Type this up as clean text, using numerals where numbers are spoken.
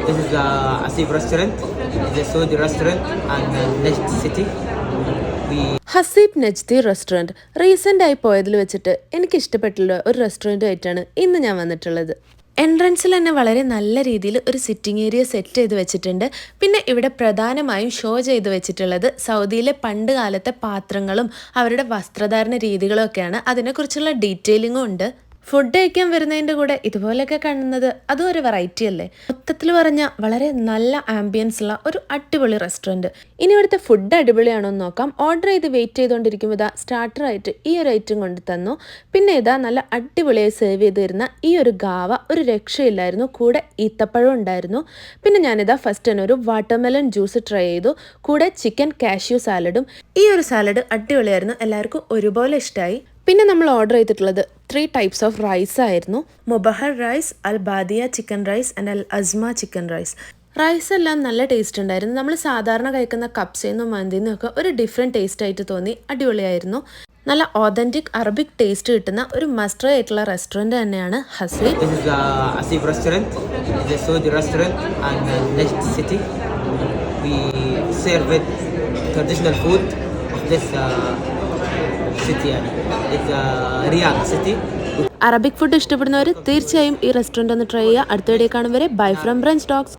This is the Asif restaurant, the Saudi restaurant, and Najd city. We Haseeb Najdi restaurant recent ആയി പോയതിൽ വെച്ചിട്ട് എനിക്ക് ഇഷ്ടപ്പെട്ടുള്ള ഒരു റെസ്റ്റോറൻറ്റ് ആയിട്ടാണ് ഇന്ന് ഞാൻ വന്നിട്ടുള്ളത്. എൻട്രൻസിൽ തന്നെ വളരെ നല്ല രീതിയിൽ ഒരു സിറ്റിംഗ് ഏരിയ സെറ്റ് ചെയ്ത് വെച്ചിട്ടുണ്ട്. പിന്നെ ഇവിടെ പ്രധാനമായും ഷോ ചെയ്ത് വെച്ചിട്ടുള്ളത് സൗദിയിലെ പണ്ട് കാലത്തെ പാത്രങ്ങളും അവരുടെ വസ്ത്രധാരണ രീതികളും ഒക്കെയാണ്. അതിനെക്കുറിച്ചുള്ള ഡീറ്റെയിലിങ്ങും ഉണ്ട്. ഫുഡ് കഴിക്കാൻ വരുന്നതിൻ്റെ കൂടെ ഇതുപോലെയൊക്കെ കാണുന്നത് അതും ഒരു വെറൈറ്റി അല്ലേ. മൊത്തത്തിൽ പറഞ്ഞാൽ വളരെ നല്ല ആംബിയൻസ് ഉള്ള ഒരു അടിപൊളി റെസ്റ്റോറൻറ്റ്. ഇനി ഇവിടുത്തെ ഫുഡ് അടിപൊളിയാണോ എന്ന് നോക്കാം. ഓർഡർ ചെയ്ത് വെയിറ്റ് ചെയ്തുകൊണ്ടിരിക്കുമ്പോൾ ഇതാ സ്റ്റാർട്ടറായിട്ട് ഈ ഒരു ഐറ്റം കൊണ്ട് തന്നു. പിന്നെ ഇതാ നല്ല അടിപൊളിയായി സെർവ് ചെയ്ത് തരുന്ന ഈ ഒരു ഗാവ ഒരു രക്ഷയില്ലായിരുന്നു. കൂടെ ഈത്തപ്പഴം ഉണ്ടായിരുന്നു. പിന്നെ ഞാനിതാ ഫസ്റ്റ് തന്നെ ഒരു വാട്ടർമെലൺ ജ്യൂസ് ട്രൈ ചെയ്തു. കൂടെ ചിക്കൻ കാഷ്യൂ സാലഡും. ഈ ഒരു സാലഡ് അടിപൊളിയായിരുന്നു, എല്ലാവർക്കും ഒരുപോലെ ഇഷ്ടമായി. പിന്നെ നമ്മൾ ഓർഡർ ചെയ്തിട്ടുള്ളത് 3 ടൈപ്സ് ഓഫ് റൈസ് ആയിരുന്നു. Mubahar rice, al Badia chicken rice and al Asma chicken rice. Rice എല്ലാം നല്ല ടേസ്റ്റ് ഉണ്ടായിരുന്നു. നമ്മൾ സാധാരണ കഴിക്കുന്ന കപ്സേന്നും മന്തിന്നും ഒക്കെ ഒരു ഡിഫറെൻറ്റ് ടേസ്റ്റ് ആയിട്ട് തോന്നി. അടിപൊളിയായിരുന്നു. നല്ല ഓതൻറ്റിക് അറബിക് ടേസ്റ്റ് കിട്ടുന്ന ഒരു മസ്റ്റർ ആയിട്ടുള്ള റെസ്റ്റോറൻറ്റ് തന്നെയാണ് Haseeb. This is the Asif restaurant, the Saudi restaurant, and Najd city. We serve it traditional food of this city. It's Riyadh city. Arabic food ഇഷ്ടപ്പെടുന്നവർ തീർച്ചയായും ഈ റെസ്റ്റോറൻറ്റ് ഒന്ന് ട്രൈ ചെയ്യുക. അടുത്ത വീഡിയോ കാണും വരെ ബൈ ഫ്രം ബ്രഞ്ച് ടോക്സ്.